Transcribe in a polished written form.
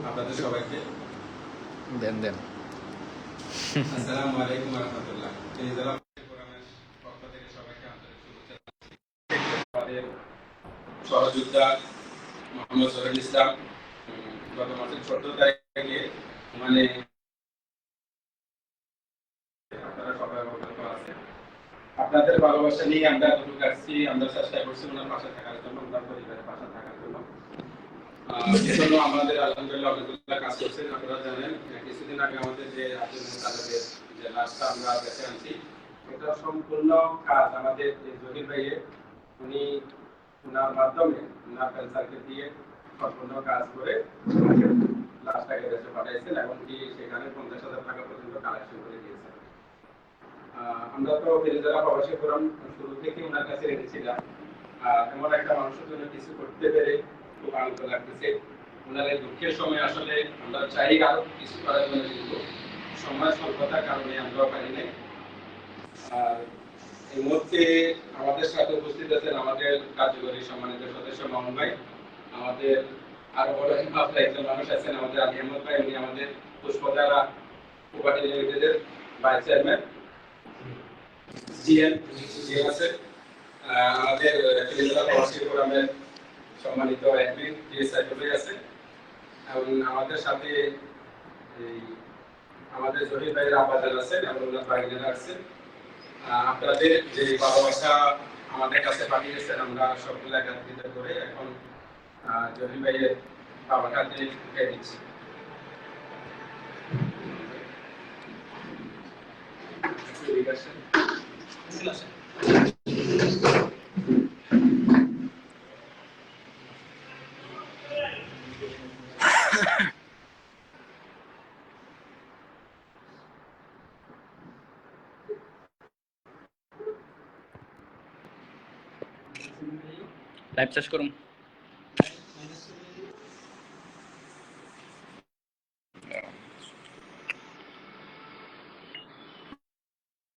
আপনাদের সবাইকে দেন দেন। আসসালামু আলাইকুম ওয়া রাহমাতুল্লাহ। জেলা ফোরামের পক্ষ থেকে সবাইকে আন্তরিক শুভেচ্ছা জানাচ্ছি। আমাদের সহযোদ্ধা মোহাম্মদ জহিরুল ইসলাম গত মাসের 14 তারিখে মানে আপনারা সবাই অবগত আছেন। আপনাদের ভালোবাসা নিয়ে আমরা এতটুকু আসছি, আমরা চেষ্টা করছি ওনার পাশে থাকার জন্য, ওনার পরিবারের পাশে থাকার জন্য। এজন্য আমাদের আলহামদুলিল্লাহ অনেকগুলো কাজ করছেন। আপনারা জানেন কিছুদিন আগে আমাদের যে তাদের যে লাশটা আমরা দেখে আনছি, এটা সম্পূর্ণ কাজ আমাদের জহির ভাইয়ের, উনি ওনার মাধ্যমে ওনার ক্যান্সারকে দিয়ে সম্পূর্ণ কাজ করে লাশটাকে দেশে পাঠাইছেন এবং কি সেখানে 50,000 টাকা পর্যন্ত কালেকশন করে দিয়েছেন। আমরা তো ফেরিজারা প্রবাসী ফোরাম শুরু থেকে ওনার কাছে রেখেছিলাম। এমন একটা মানুষের জন্য কিছু করতে পেরে খুব আনন্দ লাগতেছে। ওনার এই দুঃখের সময় আসলে আমরা চাই আরো কিছু করার জন্য, কিন্তু সময় স্বল্পতার কারণে আমরাও পারি নাই। আর এই মুহূর্তে আমাদের সাথে উপস্থিত আছেন আমাদের কার্যকরী সম্মানিত সদস্য মামুন ভাই, আমাদের আরো বড় হিমাফলা একজন মানুষ আছেন আমাদের আলী আহমদ ভাই, উনি আমাদের পুষ্পধারা কোপারেটিভ লিমিটেডের ভাইস চেয়ারম্যান জিএন আছে। আমাদের ফেরিজারা প্রবাসী ফোরামের সম্মানিত অ্যাডমিন সাইফুল আছে এবং আমাদের সাথে এই আমাদের জহির ভাইয়ের আব্বাজান আছেন এবং ওনার ভাইয়েরা আছেন। আপনাদের যে ভালোবাসা আমাদের কাছে পাঠিয়েছেন, আমরা সবগুলো একত্রিত করে এখন জহির ভাইয়ের বাবার হাতে উঠে দিচ্ছি। ঠিক আছে, লাইভ শেষ করুন।